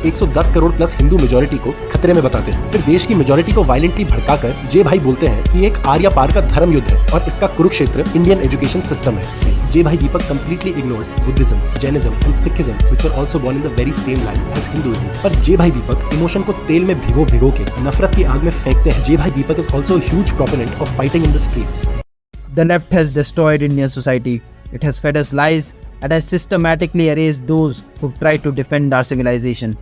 110 crore plus Hindu majority को खतरे में बताते हैं। फिर देश की मेजोरिटी को वायलेंटली भड़काकर जे भाई बोलते हैं कि एक आर्या पार का धर्म युद्ध है और इसका कुरुक्षेत्र इंडियन एजुकेशन सिस्टम है। जे भाई दीपक completely ignores Buddhism, Jainism and Sikhism which were also born in the very same line as Hinduism। पर जे भाई दीपक इमोशन को तेल में भिगो के नफरत की आग में फेंकते हैं। जे भाई दीपक is also a huge proponent of fighting in the streets। The left has destroyed Indian society. It has fed us lies and has systematically erased those who try to defend our civilization।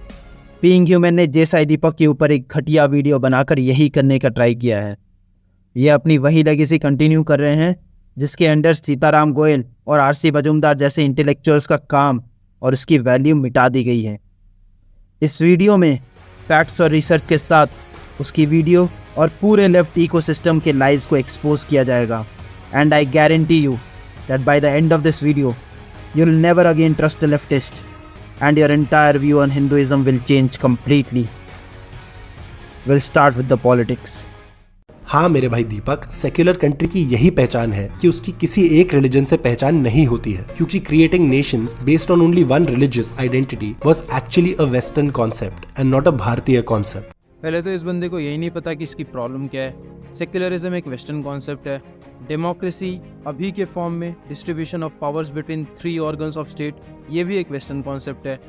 Being Human ने जे साई दीपक के ऊपर एक घटिया video बनाकर यही करने का try किया है। ये अपनी वही लेगेसी कंटिन्यू कर रहे हैं जिसके अंडर सीताराम गोयल और आरसी मजूमदार जैसे इंटेलेक्चुअल्स का काम और उसकी वैल्यू मिटा दी गई है। इस वीडियो में फैक्ट्स और रिसर्च के साथ उसकी वीडियो और पूरे लेफ्ट इकोसिस्टम के लाइज को एक्सपोज किया जाएगा। And I guarantee you that by the end of this video you will never again trust the leftist and your entire view on Hinduism will change completely. Will start with the politics. हाँ मेरे भाई दीपक, secular country की यही पहचान है कि उसकी किसी एक रिलीजन से पहचान नहीं होती है, क्योंकि creating Nations based on only one religious identity was actually a western concept and not a भारतीय कॉन्सेप्ट। पहले तो इस बंदे को यही नहीं पता कि इसकी प्रॉब्लम क्या है। सेक्युलरिज्म एक वेस्टर्न कॉन्सेप्ट है। डेमोक्रेसी अभी के फॉर्म में distribution of powers between 3 organs of state, ये भी एक वेस्टर्न कॉन्सेप्ट है।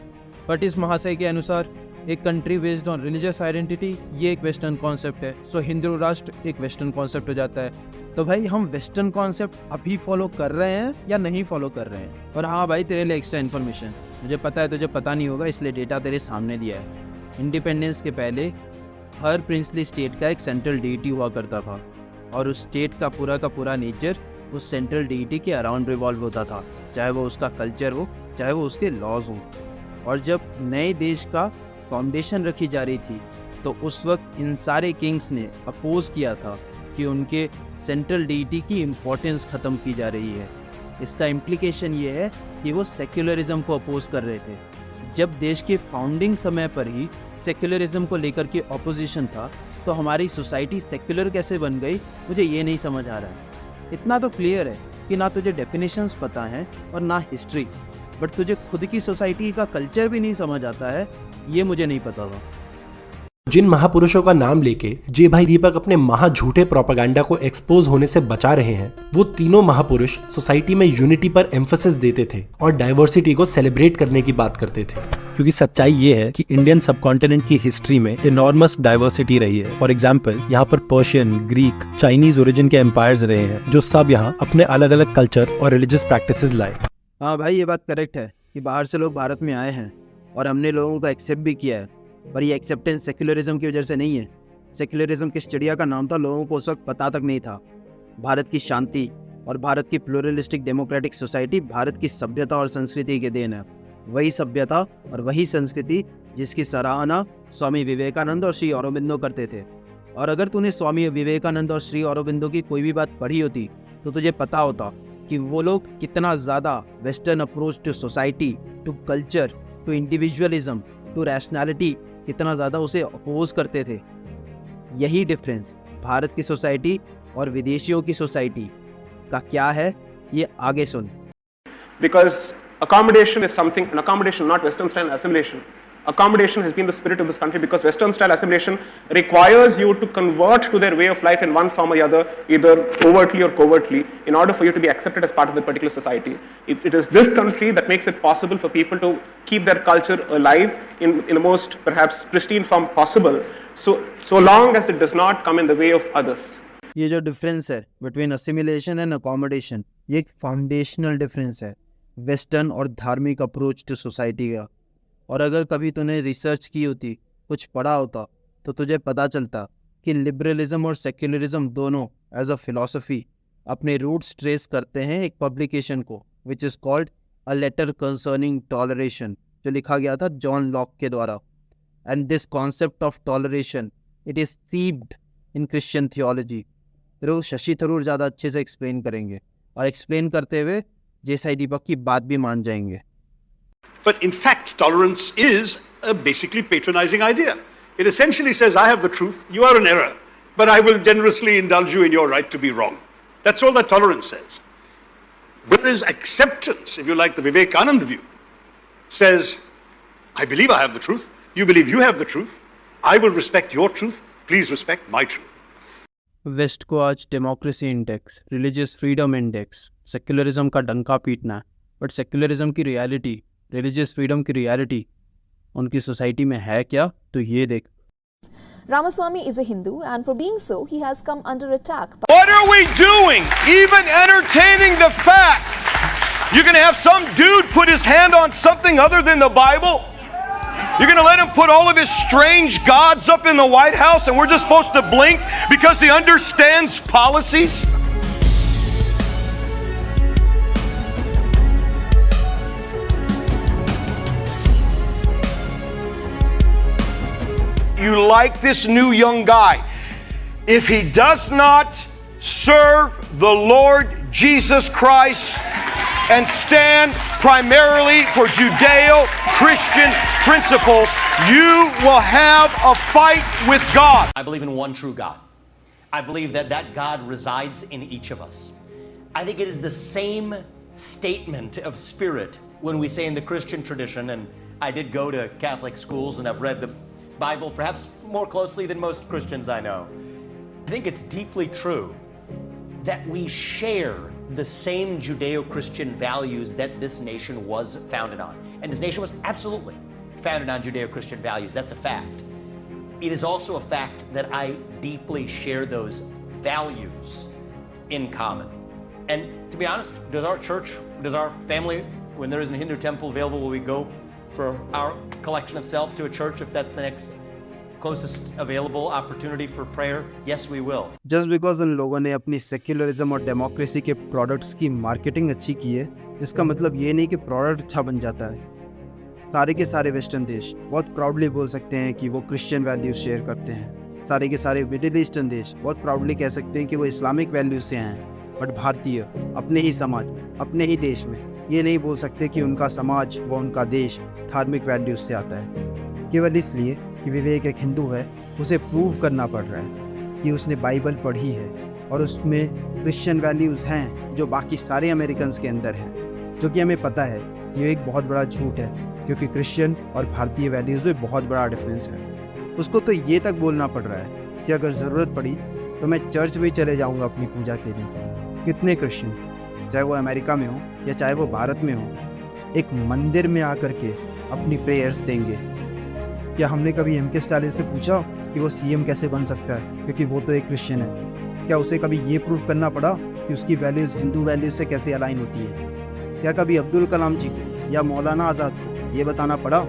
बट इस महाशय के अनुसार एक country based on religious identity, ये एक वेस्टर्न कॉन्सेप्ट है। सो हिंदू राष्ट्र एक वेस्टर्न कॉन्सेप्ट हो जाता है। तो भाई हम वेस्टर्न कॉन्सेप्ट अभी फॉलो कर रहे हैं या नहीं फॉलो कर रहे हैं? और हाँ भाई, तेरे लिए एक्स्ट्रा इन्फॉर्मेशन, मुझे पता है तुझे पता नहीं होगा, इसलिए डेटा तेरे सामने दिया है। इंडिपेंडेंस के पहले हर प्रिंसली स्टेट का एक सेंट्रल डीटी हुआ करता था और उस स्टेट का पूरा नेचर उस सेंट्रल डीटी के अराउंड रिवॉल्व होता था, चाहे वो उसका कल्चर हो, चाहे वो उसके लॉज हो। और जब नए देश का फाउंडेशन रखी जा रही थी तो उस वक्त इन सारे किंग्स ने अपोज किया था कि उनके सेंट्रल डीटी की इम्पोर्टेंस ख़त्म की जा रही है। इसका इम्प्लीकेशन ये है कि वो सेक्युलरिज्म को अपोज कर रहे थे। जब देश के फाउंडिंग समय पर ही सेक्युलरिज्म को लेकर के ऑपोजिशन था तो हमारी सोसाइटी सेक्युलर कैसे बन गई, मुझे ये नहीं समझ आ रहा है। इतना तो क्लियर है कि ना तुझे डेफिनेशंस पता हैं और ना हिस्ट्री, बट तुझे खुद की सोसाइटी का कल्चर भी नहीं समझ आता है, ये मुझे नहीं पता था। जिन महापुरुषों का नाम लेके जे भाई दीपक अपने महा झूठे प्रोपेगेंडा को एक्सपोज होने से बचा रहे हैं, वो तीनों महापुरुष सोसाइटी में यूनिटी पर एम्फेसिस देते थे और डाइवर्सिटी को सेलिब्रेट करने की बात करते थे। क्योंकि सच्चाई ये है कि इंडियन सबकॉन्टिनेंट की हिस्ट्री में इनॉर्मस डाइवर्सिटी रही है। फॉर एग्जाम्पल, यहाँ पर पर्शियन, ग्रीक, चाइनीज ओरिजिन के एम्पायर्स रहे हैं जो सब यहाँ अपने अलग अलग कल्चर और रिलीजियस प्रैक्टिसेस लाए। हाँ भाई, ये बात करेक्ट है कि बाहर से लोग भारत में आए हैं और हमने लोगों को एक्सेप्ट भी किया है, पर ये एक्सेप्टेंस सेक्युलरिज्म की वजह से नहीं है। सेक्युलरिज्म किस चिड़िया का नाम था लोगों को उस वक्त पता तक नहीं था। भारत की शांति और भारत की प्लूरलिस्टिक डेमोक्रेटिक सोसाइटी भारत की सभ्यता और संस्कृति के देन है। वही सभ्यता और वही संस्कृति जिसकी सराहना स्वामी विवेकानंद और श्री अरबिंदो करते थे। और अगर तूने स्वामी विवेकानंद और श्री अरबिंदो की कोई भी बात पढ़ी होती तो तुझे पता होता कि वो लोग कितना ज़्यादा western approach to society, to culture, to individualism, to rationality, कितना ज़्यादा उसे अपोज करते थे। यही डिफरेंस भारत की सोसाइटी और विदेशियों की सोसाइटी का क्या है, ये आगे सुन। Because accommodation is something, an accommodation, not Western style assimilation. Accommodation has been the spirit of this country because Western style assimilation requires you to convert to their way of life in one form or the other, either overtly or covertly, in order for you to be accepted as part of the particular society. It is this country that makes it possible for people to keep their culture alive in the most perhaps pristine form possible, so long as it does not come in the way of others. ये जो difference है between assimilation and accommodation, ये एक foundational difference है western और धार्मिक approach to society का। और अगर कभी तूने रिसर्च की होती, कुछ पढ़ा होता, तो तुझे पता चलता कि लिबरलिज्म और सेक्युलरिज्म दोनों एज अ फिलॉसफी अपने रूट्स ट्रेस करते हैं एक पब्लिकेशन को which is called a letter concerning toleration, जो लिखा गया था जॉन लॉक के द्वारा। And this concept of toleration, it is seeped in Christian theology. फिर वो शशि थरूर ज़्यादा अच्छे से एक्सप्लेन करेंगे और एक्सप्लेन करते हुए जे साई दीपक की बात भी मान जाएंगे। But in fact, tolerance is a basically patronizing idea. It essentially says, I have the truth, you are in error, but I will generously indulge you in your right to be wrong. That's all that tolerance says. Whereas acceptance, if you like the Vivekananda view, says, I believe I have the truth, You believe you have the truth. I will respect your truth. Please respect my truth. West को आज democracy index, religious freedom index, secularism का डंका पीटना है, but secularism की reality, religious freedom की reality उनकी society में है क्या? तो ये देख। Ramaswamy is a Hindu, and for being so, he has come under attack. What are we doing? Even entertaining the fact you're going to have some dude put his hand on something other than the Bible? You're going to let him put all of his strange gods up in the White House and we're just supposed to blink because he understands policies? You like this new young guy. If he does not serve the Lord Jesus Christ and stand primarily for Judeo-Christian principles, you will have a fight with God. I believe in one true God. I believe that God resides in each of us. I think it is the same statement of spirit when we say in the Christian tradition, and I did go to Catholic schools and I've read the Bible perhaps more closely than most Christians I know. I think it's deeply true that we share the same Judeo-Christian values that this nation was founded on. And this nation was absolutely founded on Judeo-Christian values. That's a fact. It is also a fact that I deeply share those values in common. And to be honest, does our church, does our family, when there is a Hindu temple available, will we go for our collection of self to a church if that's the next closest available opportunity for prayer? Yes, we will. Just because उन लोगों ने अपनी secularism और democracy के products की marketing अच्छी की है, इसका मतलब ये नहीं कि प्रोडक्ट अच्छा बन जाता है। सारे के सारे वेस्टर्न देश बहुत प्राउडली बोल सकते हैं कि वो क्रिश्चियन वैल्यूज शेयर करते हैं। सारे के सारे मिडिल ईस्टर्न देश बहुत प्राउडली कह सकते हैं कि वो इस्लामिक वैल्यूज से हैं। बट भारतीय अपने ही समाज में, अपने ही देश में ये नहीं बोल सकते कि उनका समाज व उनका देश धार्मिक वैल्यूज से आता है। केवल इसलिए कि विवेक एक हिंदू है, उसे प्रूव करना पड़ रहा है कि उसने बाइबल पढ़ी है और उसमें क्रिश्चियन वैल्यूज़ हैं जो बाकी सारे अमेरिकन्स के अंदर हैं, जो कि हमें पता है कि ये एक बहुत बड़ा झूठ है, क्योंकि क्रिश्चियन और भारतीय वैल्यूज़ में बहुत बड़ा डिफरेंस है। उसको तो ये तक बोलना पड़ रहा है कि अगर ज़रूरत पड़ी तो मैं चर्च भी चले जाऊँगा अपनी पूजा के लिए। कितने क्रिश्चियन, चाहे वो अमेरिका में हो या चाहे वो भारत में हो, एक मंदिर में आकर के अपनी प्रेयर्स देंगे। क्या हमने कभी एम के स्टालिन से पूछा कि वो सीएम कैसे बन सकता है, क्योंकि वो तो एक क्रिश्चियन है? क्या उसे कभी ये प्रूव करना पड़ा कि उसकी वैल्यूज़ हिंदू वैल्यूज़ से कैसे अलाइन होती है? क्या कभी अब्दुल कलाम जी को या मौलाना आज़ाद को ये बताना पड़ा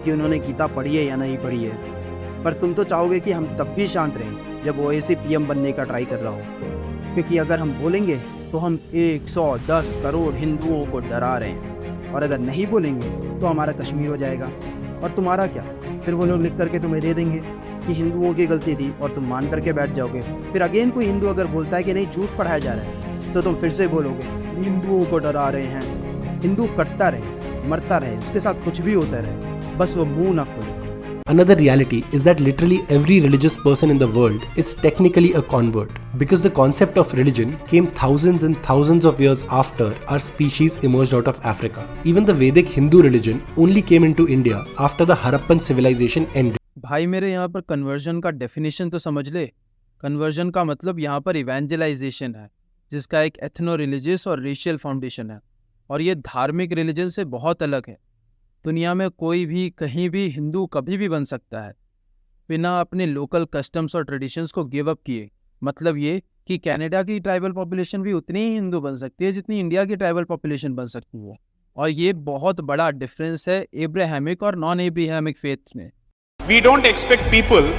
कि उन्होंने गीता पढ़ी है या नहीं पढ़ी है? पर तुम तो चाहोगे कि हम तब भी शांत रहें जब ओवैसी पीएम बनने का ट्राई कर रहा हो, क्योंकि अगर हम बोलेंगे तो हम 110 करोड़ हिंदुओं को डरा रहे हैं, और अगर नहीं बोलेंगे तो हमारा कश्मीर हो जाएगा। और तुम्हारा क्या? फिर वो लोग लिख करके तुम्हें दे देंगे कि हिंदुओं की गलती थी और तुम मान करके बैठ जाओगे। फिर अगेन कोई हिंदू अगर बोलता है कि नहीं झूठ पढ़ाया जा रहा है, तो तुम फिर से बोलोगे हिंदुओं को डरा रहे हैं। हिंदू कटता रहे, मरता रहे, उसके साथ कुछ भी होता रहे, बस वो मुंह ना खोले। Another reality is that literally every religious person in the world is technically a convert, because the concept of religion came thousands and thousands of years after our species emerged out of Africa. Even the Vedic Hindu religion only came into India after the Harappan civilization ended. भाई मेरे यहाँ पर conversion का definition तो समझ ले। Conversion का मतलब यहाँ पर इवेंजलाइजेशन है, जिसका एक एथनो रिलीजियस और रेशियल फाउंडेशन है, और ये धार्मिक रिलीजन से बहुत अलग है। दुनिया में कोई भी कहीं भी हिंदू कभी भी बन सकता है बिना अपने लोकल कस्टम्स और ट्रेडिशंस को गिव अप किए। मतलब ये कि कनाडा की ट्राइबल पॉपुलेशन भी उतनी ही हिंदू बन सकती है जितनी इंडिया की ट्राइबल पॉपुलेशन बन सकती है, और ये बहुत बड़ा डिफरेंस है एब्राहमिक और नॉन एब्राहमिक फेथ्स में। We don't expect people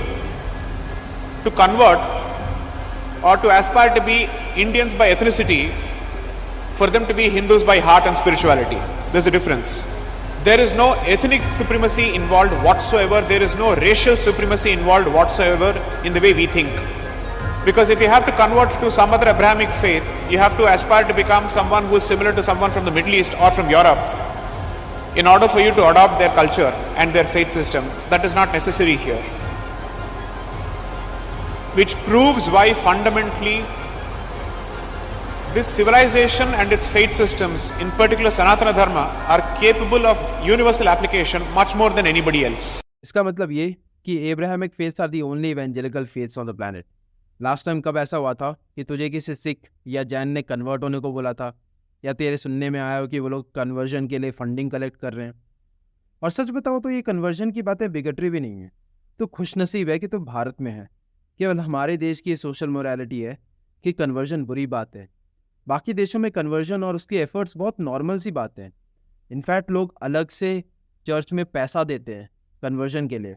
to convert or to aspire to be Indians by ethnicity for them to be Hindus by heart and spirituality. There's a difference. There is no ethnic supremacy involved whatsoever. There is no racial supremacy involved whatsoever in the way we think. Because if you have to convert to some other Abrahamic faith, you have to aspire to become someone who is similar to someone from the Middle East or from Europe in order for you to adopt their culture and their faith system. That is not necessary here. Which proves why fundamentally this civilization and its faith systems, in particular Sanatana Dharma, are capable of universal application much more than anybody else. इसका मतलब ये कि Abrahamic faiths are the only evangelical faiths on the planet. Last time कब ऐसा हुआ था कि तुझे किसी सिख या जैन ने कन्वर्ट होने को बोला था, या तेरे सुनने में आया हो कि वो लोग कन्वर्जन के लिए फंडिंग कलेक्ट कर रहे हैं? और सच बताओ तो ये कन्वर्जन की बातें बिगटरी भी नहीं है। तो खुशनसीब है कि तू भारत में है। केवल हमारे देश की सोशल मोरालिटी है कि कन्वर्जन बुरी बात है। बाकी देशों में कन्वर्जन और उसके एफर्ट्स बहुत नॉर्मल सी बात है। इनफैक्ट लोग अलग से चर्च में पैसा देते हैं कन्वर्जन के लिए।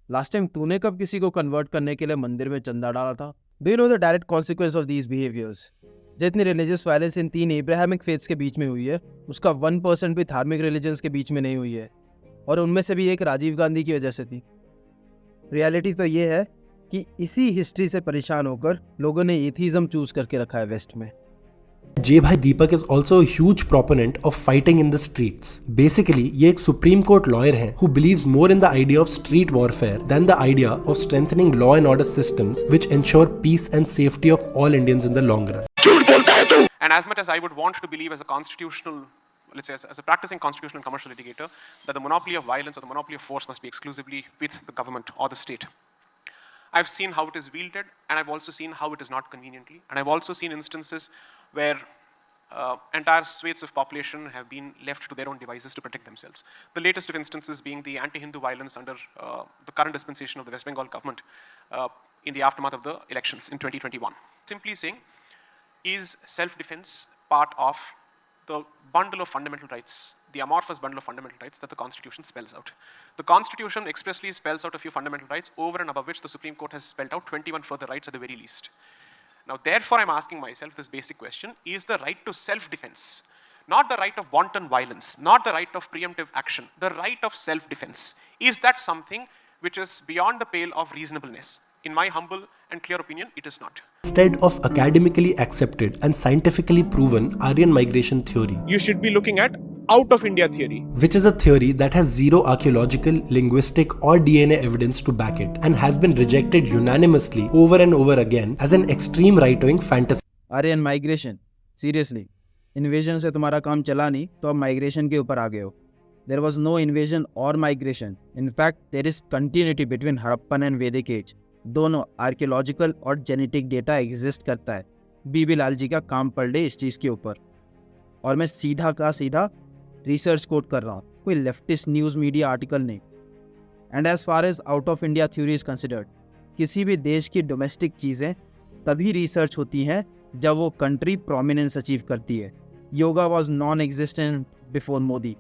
लास्ट टाइम तूने कब किसी को कन्वर्ट करने के लिए मंदिर में चंदा डाला था? Do you know the direct consequence of these behaviours? जितनी religious violence in 3 Abrahamic faiths के बीच में हुई है, उसका 1% भी धार्मिक रिलीजन्स के बीच में नहीं हुई है, और उनमें से भी एक राजीव गांधी की वजह से थी। रियलिटी तो ये है कि इसी हिस्ट्री से परेशान होकर लोगों ने एथीज्म चूज करके रखा है वेस्ट में। जे भाई Deepak is also huge proponent of fighting in the streets. Basically ये एक सुप्रीम कोर्ट लॉयर हैं who believes more in the idea of street warfare then the idea of strengthening law and order systems which ensure peace and safety of all Indians in the long run. And as much as I would want to believe as a constitutional, let's say as a practicing constitutional and commercial litigator, that the monopoly of violence or the monopoly of force must be exclusively with the government or the state, I've seen how it is wielded, and I've also seen how it is not conveniently, and I've also seen instances where entire swathes of population have been left to their own devices to protect themselves. The latest of instances being the anti-Hindu violence under the current dispensation of the West Bengal government in the aftermath of the elections in 2021. Simply saying, is self-defense part of the bundle of fundamental rights, the amorphous bundle of fundamental rights that the Constitution spells out? The Constitution expressly spells out a few fundamental rights, over and above which the Supreme Court has spelled out 21 further rights at the very least. Now, therefore, I'm asking myself this basic question: is the right to self-defense, not the right of wanton violence, not the right of preemptive action, the right of self-defense, is that something which is beyond the pale of reasonableness? In my humble and clear opinion, it is not. Instead of academically accepted and scientifically proven Aryan migration theory, You should be looking at out of India theory. which is a theory that has zero archaeological, linguistic, or DNA evidence to back it, and has been rejected unanimously over and over again as an extreme right-wing fantasy. Aryan migration, seriously invasion से तुम्हारा काम चला नहीं तो अब migration के ऊपर आ गए हो। देयर वॉज नो इन्वेजन और migration. In fact there is continuity between Harappan and Vedic age. दोनों आर्कियोलॉजिकल और जेनेटिक डेटा एग्जिस्ट करता है। बीबी लाल जी का काम पढ़ ले इस चीज़ के ऊपर। और मैं सीधा का सीधा रिसर्च कोट कर रहा हूँ, कोई लेफ्टिस्ट न्यूज़ मीडिया आर्टिकल नहीं। And as far as out of India theory is considered, किसी भी देश की डोमेस्टिक चीज़ें तभी रिसर्च होती हैं जब वो कंट्री प्रोमिनेंस अचीव करती है। Yoga was non existent before Modi.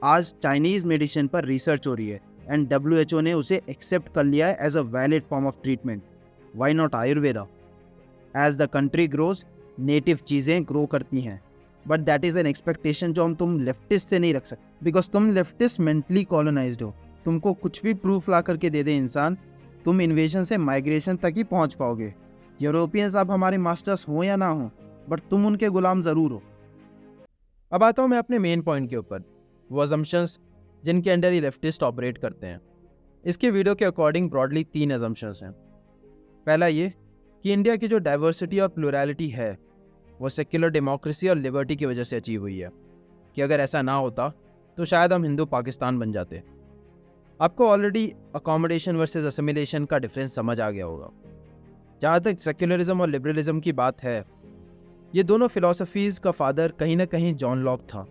आज चाइनीज़ मेडिसिन पर रिसर्च हो रही है एंड WHO ने उसे एक्सेप्ट कर लिया है as a valid form of treatment. Why not Ayurveda? As the country grows, native चीज़ें ग्रो करती हैं, but that is an expectation जो तुम लेफ्टिस्ट से नहीं रख सकते, बिकॉज तुम लेफ्टिस्ट मेंटली कॉलोनाइज्ड हो। तुमको कुछ भी प्रूफ ला करके दे दे इंसान, तुम इन्वेजन से माइग्रेशन तक ही पहुंच पाओगे। यूरोपियंस अब हमारे मास्टर्स हो या ना हो, बट तुम उनके गुलाम ज़रूर हो। अब आता हूँ मैं अपने मेन पॉइंट के ऊपर, वो अजम्पशंस जिनके अंडर ही लेफ्टिस्ट ऑपरेट करते हैं। इसके वीडियो के अकॉर्डिंग ब्रॉडली 3 अजम्पशंस हैं। पहला ये कि इंडिया की जो डाइवर्सिटी और प्लूरैलिटी है वो सेक्युलर डेमोक्रेसी और लिबर्टी की वजह से अचीव हुई है, कि अगर ऐसा ना होता तो शायद हम हिंदू पाकिस्तान बन जाते। आपको ऑलरेडी अकोमोडेशन वर्सेस असिमिलेशन का डिफरेंस समझ आ गया होगा। जहाँ तक सेक्युलरिज्म और लिबरलिज्म की बात है, ये दोनों फिलॉसफीज़ का फादर कहीं ना कहीं जॉन लॉक था,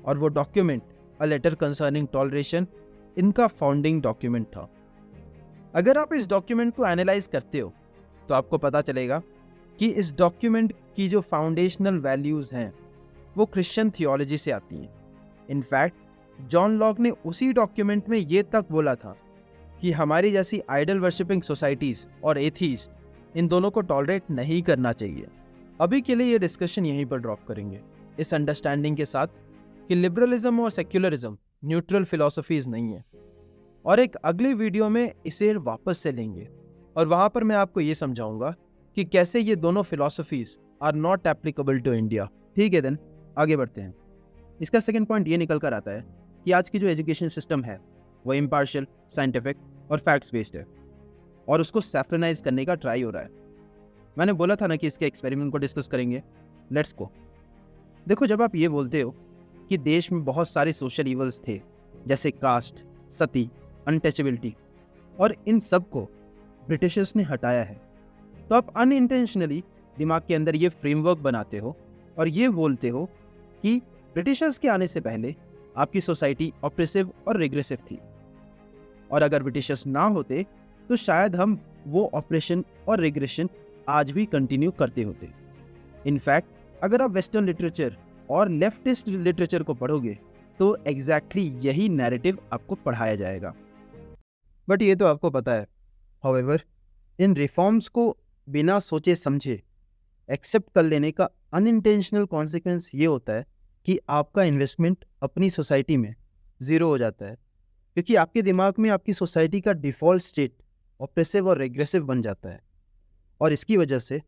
और वो document a letter concerning toleration इनका फाउंडिंग डॉक्यूमेंट था। अगर आप इस डॉक्यूमेंट को एनालाइज करते हो तो आपको पता चलेगा कि इस डॉक्यूमेंट की जो फाउंडेशनल वैल्यूज़ हैं वो क्रिश्चियन थियोलॉजी से आती हैं। इनफैक्ट जॉन लॉक ने उसी डॉक्यूमेंट में ये तक बोला था कि हमारी जैसी आइडल वर्शिपिंग सोसाइटीज़ और एथीस्ट इन दोनों को टॉलरेट नहीं करना चाहिए। अभी के लिए ये डिस्कशन यहीं पर ड्रॉप करेंगे, इस अंडरस्टैंडिंग के साथ कि लिबरलिज्म और सेक्युलरिज्म न्यूट्रल फिलॉसफीज़ नहीं है, और एक अगली वीडियो में इसे वापस से लेंगे और वहाँ पर मैं आपको ये समझाऊंगा कि कैसे ये दोनों philosophies are not applicable to India. ठीक है, देन आगे बढ़ते हैं। इसका सेकंड पॉइंट ये निकल कर आता है कि आज की जो एजुकेशन सिस्टम है वो इम्पार्शियल, साइंटिफिक और फैक्ट्स बेस्ड है, और उसको सैफ्रनाइज करने का ट्राई हो रहा है। मैंने बोला था ना कि इसके एक्सपेरिमेंट को डिस्कस करेंगे। Let's go. देखो, जब आप ये बोलते हो कि देश में बहुत सारे सोशल इवल्स थे जैसे कास्ट, सती, अनटचेबिलिटी, और इन सब को ब्रिटिशर्स ने हटाया है। तो आप अनइंटेंशनली दिमाग के अंदर ये फ्रेमवर्क बनाते हो और ये बोलते हो कि ब्रिटिशर्स के आने से पहले आपकी सोसाइटी ऑप्रेसिव और रिग्रेसिव थी, और अगर ब्रिटिशर्स ना होते तो शायद हम वो ऑपरेशन और रिग्रेशन आज भी कंटिन्यू करते होते। इनफैक्ट अगर आप वेस्टर्न लिटरेचर और लेफ्टिस्ट लिटरेचर को पढ़ोगे तो एग्जैक्टली यही नैरेटिव आपको पढ़ाया जाएगा। बट ये तो आपको पता है। हाउएवर, इन रिफॉर्म्स को बिना सोचे समझे एक्सेप्ट कर लेने का अनइंटेंशनल कॉन्सिक्वेंस ये होता है कि आपका इन्वेस्टमेंट अपनी सोसाइटी में ज़ीरो हो जाता है, क्योंकि आपके दिमाग में आपकी सोसाइटी का डिफ़ॉल्ट स्टेट ऑप्रेसिव और रेग्रेसिव बन जाता है, और इसकी वजह से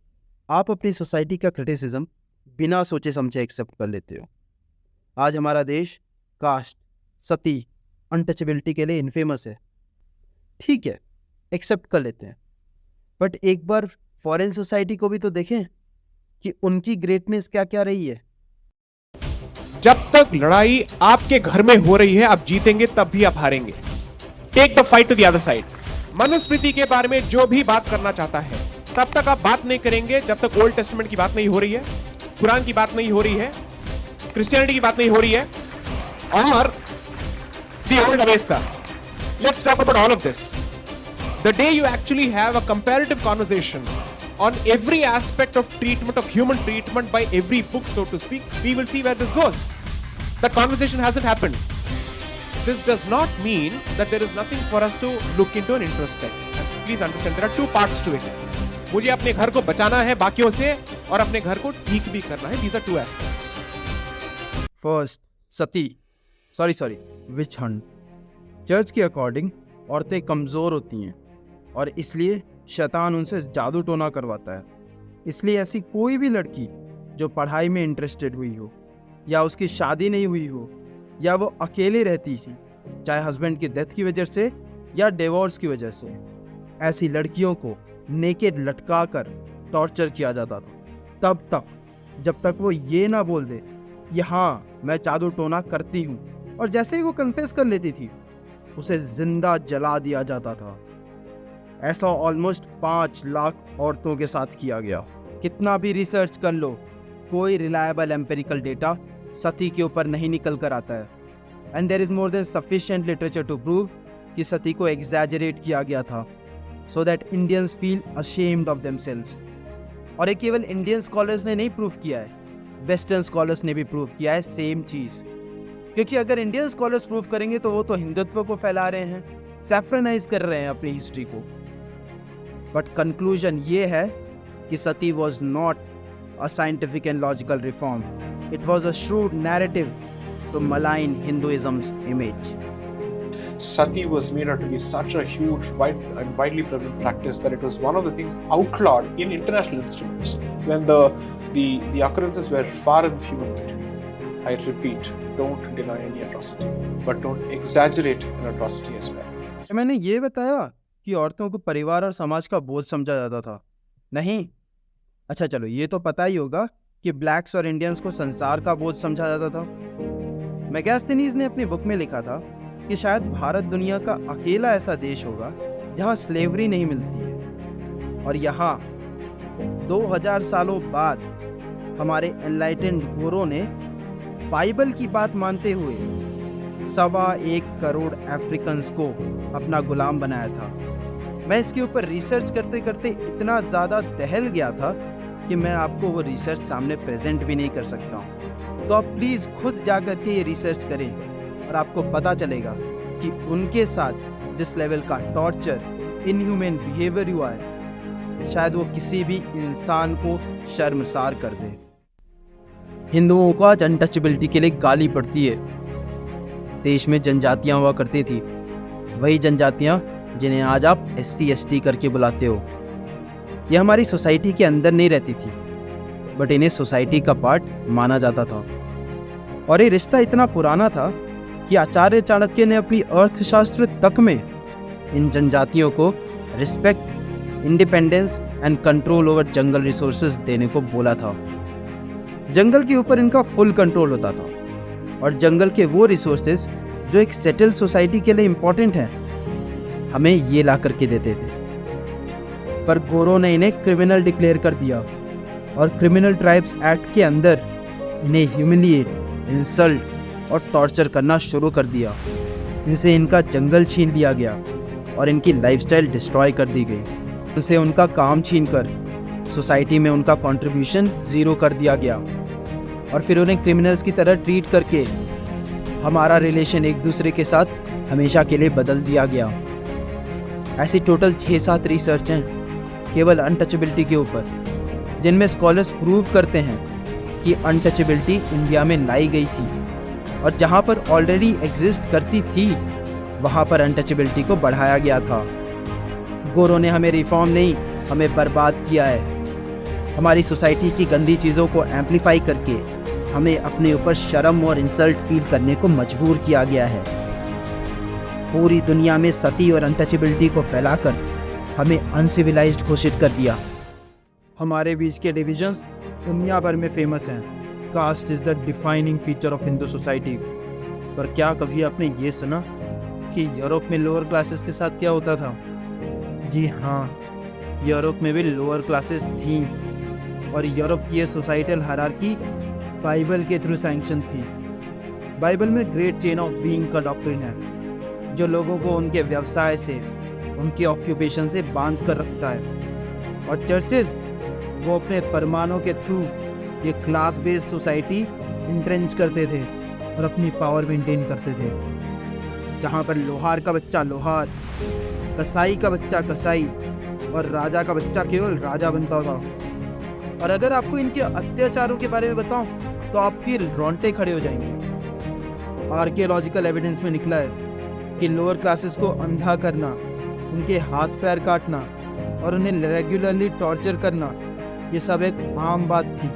आप अपनी सोसाइटी का क्रिटिसिज्म बिना सोचे समझे एक्सेप्ट कर लेते हो। आज हमारा देश कास्ट, सती, अनटचेबिलिटी के लिए इनफेमस है। ठीक है, एक्सेप्ट कर लेते हैं, बट एक बार फॉरेन सोसाइटी को भी तो देखें कि उनकी ग्रेटनेस क्या क्या रही है। जब तक लड़ाई आपके घर में हो रही है आप जीतेंगे, तब भी आप हारेंगे। Take the fight to the other side. Manusmriti के बारे में जो भी बात करना चाहता है तब तक आप बात नहीं करेंगे जब तक ओल्ड टेस्टामेंट की बात नहीं हो रही है, कुरान की बात नहीं हो रही है, क्रिश्चियनिटी की बात नहीं हो रही है, और the old Avesta. Let's talk about all of this. The day you actually have a comparative conversation on every aspect of treatment, of human treatment by every book, so to speak, we will see where this goes. That conversation hasn't happened. This does not mean that there is nothing for us to look into and introspect. And please understand, there are two parts to it. मुझे अपने घर को बचाना है बाकियों से और अपने घर को ठीक भी करना है. These are two aspects. First, Sati witch hunt. Church के अकॉर्डिंग औरतें कमज़ोर होती हैं और इसलिए शैतान उनसे जादू टोना करवाता है। इसलिए ऐसी कोई भी लड़की जो पढ़ाई में इंटरेस्टेड हुई हो, या उसकी शादी नहीं हुई हो, या वो अकेले रहती थी, चाहे हस्बैंड की डेथ की वजह से या डिवोर्स की वजह से, ऐसी लड़कियों को नेकेड लटका कर टॉर्चर किया जाता था, तब तक जब तक वो ये ना बोल दे कि हाँ मैं जादू टोना करती हूँ, और जैसे ही वो कन्फेस कर लेती थी उसे जिंदा जला दिया जाता था। ऐसा ऑलमोस्ट 5 लाख औरतों के साथ किया गया। कितना भी रिसर्च कर लो, कोई रिलायबल एम्पेरिकल डेटा सती के ऊपर नहीं निकल कर आता है। And there is more than sufficient literature to prove कि सती को एग्जैजरेट किया गया था so that Indians feel ashamed of themselves. और ये केवल इंडियन स्कॉलर्स ने नहीं प्रूव किया है, वेस्टर्न स्कॉलर्स ने भी प्रूव किया है सेम चीज़। क्योंकि अगर इंडियन स्कॉलर्स प्रूव करेंगे तो वो तो हिंदुत्व को फैला रहे हैं, सैफ्रनाइज कर रहे हैं अपनी हिस्ट्री को। बट कंक्लूजन ये है कि sati was not a scientific and logical reform, it was a shrewd narrative to malign Hinduism's image. Sati was made out to be such a huge, widely prevalent practice that it was one of the things outlawed in international instruments when the occurrences were far and few in between. I repeat, don't deny any atrocity, but don't exaggerate an atrocity as well. मैंने ये बताया कि औरतों को परिवार और समाज का बोझ समझा जाता था? नहीं। अच्छा चलो, ये तो पता ही होगा कि ब्लैक्स और इंडियंस को संसार का बोझ समझा जाता था। मैगस्थनीज ने अपनी बुक में लिखा था कि शायद भारत दुनिया का अकेला ऐसा देश होगा जहाँ स्लेवरी नहीं मिलती है, और यहाँ 2000 सालों बाद हमारे एनलाइटेंड गोरों ने बाइबल की बात मानते हुए 1.25 करोड़ अफ्रीकन्स को अपना गुलाम बनाया था। मैं इसके ऊपर रिसर्च करते करते इतना ज़्यादा दहल गया था कि मैं आपको वो रिसर्च सामने प्रेजेंट भी नहीं कर सकता हूँ। तो आप प्लीज़ खुद जा कर के ये रिसर्च करें और आपको पता चलेगा कि उनके साथ जिस लेवल का टॉर्चर, इनह्यूमन बिहेवियर हुआ है, शायद वो किसी भी इंसान को शर्मसार कर दे। हिंदुओं को आज अनटचेबिलिटी के लिए गाली पड़ती है। देश में जनजातियां हुआ करती थी, वही जनजातियां जिन्हें आज आप SC/ST करके बुलाते हो। ये हमारी सोसाइटी के अंदर नहीं रहती थी, बट इन्हें सोसाइटी का पार्ट माना जाता था। और ये रिश्ता इतना पुराना था कि आचार्य चाणक्य ने अपनी अर्थशास्त्र तक में इन जनजातियों को respect, independence and control over jungle resources देने को बोला था। जंगल के ऊपर इनका फुल कंट्रोल होता था, और जंगल के वो रिसोर्सेज जो एक सेटल सोसाइटी के लिए इम्पोर्टेंट हैं, हमें ये ला करके देते थे। पर गोरों ने इन्हें क्रिमिनल डिक्लेयर कर दिया और क्रिमिनल ट्राइब्स एक्ट के अंदर इन्हें ह्यूमिलिएट, इंसल्ट और टॉर्चर करना शुरू कर दिया। इनसे इनका जंगल छीन लिया गया और इनकी लाइफस्टाइल डिस्ट्रॉय कर दी गई। उनसे उनका काम छीनकर सोसाइटी में उनका कंट्रीब्यूशन ज़ीरो कर दिया गया और फिर उन्हें क्रिमिनल्स की तरह ट्रीट करके हमारा रिलेशन एक दूसरे के साथ हमेशा के लिए बदल दिया गया। ऐसी टोटल 6-7 रिसर्च हैं केवल अनटचेबिलिटी के ऊपर, जिनमें स्कॉलर्स प्रूव करते हैं कि अनटचेबिलिटी इंडिया में लाई गई थी और जहां पर ऑलरेडी एग्जिस्ट करती थी वहां पर अनटचेबिलिटी को बढ़ाया गया था। गोरों ने हमें रिफॉर्म नहीं, हमें बर्बाद किया है। हमारी सोसाइटी की गंदी चीज़ों को एम्पलीफाई करके हमें अपने ऊपर शर्म और इंसल्ट फील करने को मजबूर किया गया है। पूरी दुनिया में सती और अनटचेबिलिटी को फैलाकर हमें अनसिविलाइज्ड घोषित कर दिया। हमारे बीच के डिविजन्स दुनिया भर में फेमस हैं। Caste is the defining feature of Hindu society. पर क्या कभी आपने ये सुना कि यूरोप में लोअर क्लासेस के साथ क्या होता था? जी हाँ, यूरोप में भी लोअर क्लासेस थीं और यूरोप की ये सोसाइटल हायरार्की बाइबल के थ्रू सैंक्शन थी। बाइबल में ग्रेट चेन ऑफ बीइंग का डॉक्ट्रिन है जो लोगों को उनके व्यवसाय से, उनके ऑक्यूपेशन से बांध कर रखता है। और चर्चेज वो अपने फरमानों के थ्रू ये क्लास बेस्ड सोसाइटी इंट्रेंच करते थे और अपनी पावर मेंटेन करते थे। जहाँ पर लोहार का बच्चा लोहार, कसाई का बच्चा कसाई और राजा का बच्चा केवल राजा बनता था। और अगर आपको इनके अत्याचारों के बारे में बताऊं तो आपके रोंगटे खड़े हो जाएंगे। आर्कियोलॉजिकल एविडेंस में निकला है कि लोअर क्लासेस को अंधा करना, उनके हाथ पैर काटना और उन्हें रेगुलरली टॉर्चर करना, ये सब एक आम बात थी।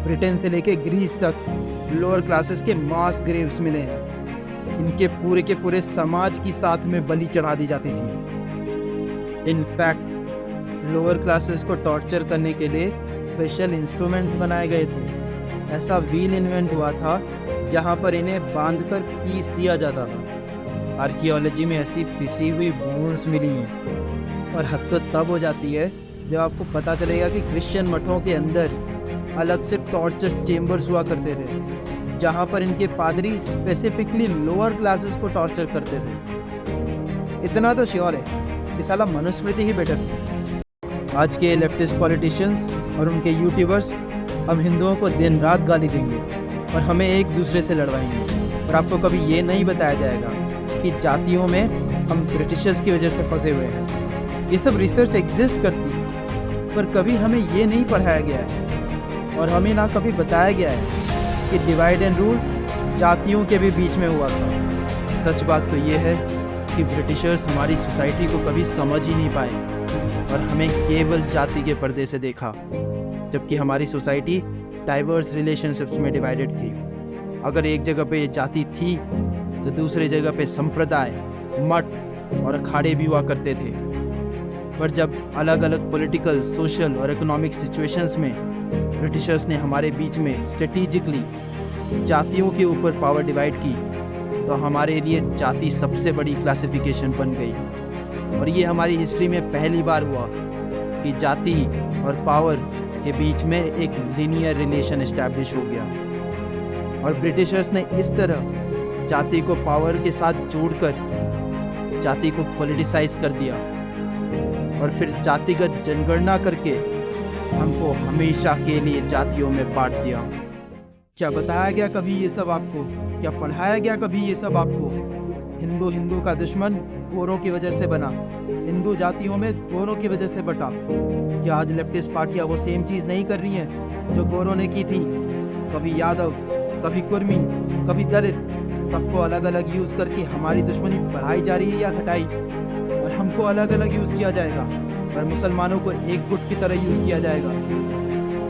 ब्रिटेन से लेके ग्रीस तक लोअर क्लासेस के मास ग्रेव्स मिले हैं। इनके पूरे के पूरे समाज की साथ में बलि चढ़ा दी जाती थी। इनफैक्ट लोअर क्लासेस को टॉर्चर करने के लिए स्पेशल इंस्ट्रूमेंट्स बनाए गए थे। ऐसा व्हील इन्वेंट हुआ था जहां पर इन्हें बांधकर पीस दिया जाता था। आर्कियोलॉजी में ऐसी पिसी हुई बोन्स मिली हैं और हद तो तब हो जाती है जब आपको पता चलेगा कि क्रिश्चियन मठों के अंदर अलग से टॉर्चर चेम्बर्स हुआ करते थे जहां पर इनके पादरी स्पेसिफिकली लोअर क्लासेस को टॉर्चर करते थे। इतना तो श्योर है कि साला मनुस्मृति ही बेटर थी। आज के लेफ्टिस्ट पॉलिटिशियंस और उनके यूट्यूबर्स हम हिंदुओं को दिन रात गाली देंगे और हमें एक दूसरे से लड़वाएंगे। और आपको कभी ये नहीं बताया जाएगा कि जातियों में हम ब्रिटिशर्स की वजह से फंसे हुए हैं। ये सब रिसर्च एग्जिस्ट करती है पर कभी हमें ये नहीं पढ़ाया गया है और हमें ना कभी बताया गया है कि डिवाइड एंड रूल जातियों के भी बीच में हुआ था। सच बात तो ये है कि ब्रिटिशर्स हमारी सोसाइटी को कभी समझ ही नहीं पाए और हमें केवल जाति के पर्दे से देखा, जबकि हमारी सोसाइटी डाइवर्स रिलेशनशिप्स में डिवाइडेड थी। अगर एक जगह पे जाति थी तो दूसरी जगह पे संप्रदाय, मठ और अखाड़े भी हुआ करते थे। पर जब अलग अलग पॉलिटिकल, सोशल और इकोनॉमिक सिचुएशंस में ब्रिटिशर्स ने हमारे बीच में स्ट्रेटेजिकली जातियों के ऊपर पावर डिवाइड की तो हमारे लिए जाति सबसे बड़ी क्लासिफिकेशन बन गई। और ये हमारी हिस्ट्री में पहली बार हुआ कि जाति और पावर के बीच में एक लीनियर रिलेशन एस्टैब्लिश हो गया। और ब्रिटिशर्स ने इस तरह जाति को पावर के साथ जोड़कर जाति को पॉलिटिसाइज कर दिया और फिर जातिगत जनगणना करके हमको हमेशा के लिए जातियों में बांट दिया। क्या बताया गया कभी ये सब आपको? क्या पढ़ाया गया कभी ये सब आपको? हिंदू का दुश्मन गोरों की वजह से बना, हिंदू जातियों में गोरों की वजह से बटा। क्या आज लेफ्टिस्ट पार्टियां वो सेम चीज़ नहीं कर रही हैं जो गोरों ने की थी? कभी यादव, कभी कुर्मी, कभी दलित, सबको अलग अलग यूज़ करके हमारी दुश्मनी बढ़ाई जा रही है या घटाई? और हमको अलग अलग यूज़ किया जाएगा और मुसलमानों को एक गुट की तरह यूज़ किया जाएगा।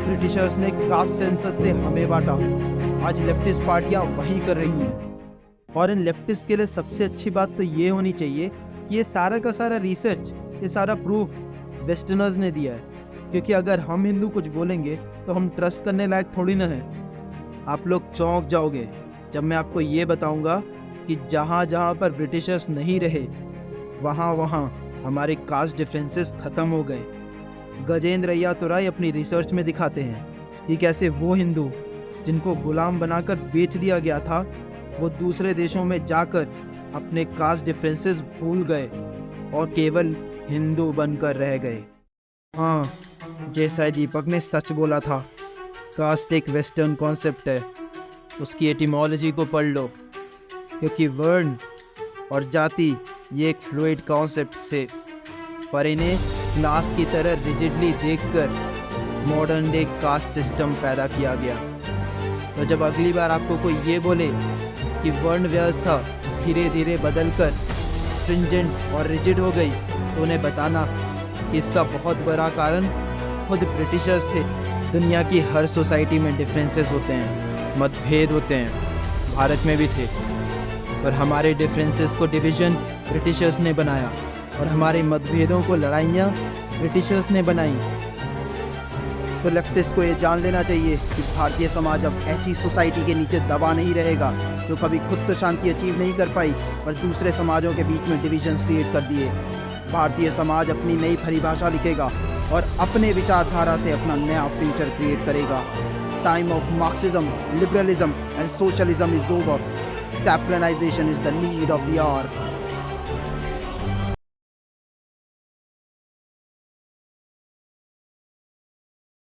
ब्रिटिशर्स ने कास्ट सेंसस से हमें बांटा, आज लेफ्टिस्ट पार्टियां वही कर रही हैं। और इन लेफ्टिस्ट के लिए सबसे अच्छी बात तो ये होनी चाहिए कि ये सारा का सारा रिसर्च, ये सारा प्रूफ वेस्टर्नर्स ने दिया है, क्योंकि अगर हम हिंदू कुछ बोलेंगे तो हम ट्रस्ट करने लायक थोड़ी ना है। आप लोग चौंक जाओगे जब मैं आपको ये बताऊंगा कि जहाँ जहाँ पर ब्रिटिशर्स नहीं रहे वहाँ हमारे कास्ट डिफरेंसेस खत्म हो गए। गजेंद्र अय्यातुराय अपनी रिसर्च में दिखाते हैं कि कैसे वो हिंदू जिनको गुलाम बनाकर बेच दिया गया था, वो दूसरे देशों में जाकर अपने कास्ट डिफरेंसेस भूल गए और केवल हिंदू बनकर रह गए। हाँ, जैसा दीपक ने सच बोला था, कास्ट एक वेस्टर्न कॉन्सेप्ट है। उसकी एटिमोलॉजी को पढ़ लो, क्योंकि वर्ण और जाति ये एक फ्लूइड कॉन्सेप्ट से, पर इन्हें क्लास की तरह रिजिडली देखकर मॉडर्न डे कास्ट सिस्टम पैदा किया गया। तो जब अगली बार आपको कोई ये बोले कि वर्ण व्यवस्था धीरे धीरे बदलकर स्ट्रिंजेंट और रिजिड हो गई, तो उन्हें बताना कि इसका बहुत बड़ा कारण खुद ब्रिटिशर्स थे। दुनिया की हर सोसाइटी में डिफरेंसेस होते हैं, मतभेद होते हैं, भारत में भी थे, पर हमारे डिफरेंसेस को डिवीज़न ब्रिटिशर्स ने बनाया और हमारे मतभेदों को लड़ाइयाँ ब्रिटिशर्स ने बनाई। तो लेफ्टिस्ट को ये जान लेना चाहिए कि भारतीय समाज अब ऐसी सोसाइटी के नीचे दबा नहीं रहेगा जो कभी खुद तो शांति अचीव नहीं कर पाई पर दूसरे समाजों के बीच में डिविजन्स क्रिएट कर दिए। भारतीय समाज अपनी नई परिभाषा लिखेगा और अपने विचारधारा से अपना नया फ्यूचर क्रिएट करेगा। Time of Marxism, liberalism and socialism is over. Saffronization is the need of the hour.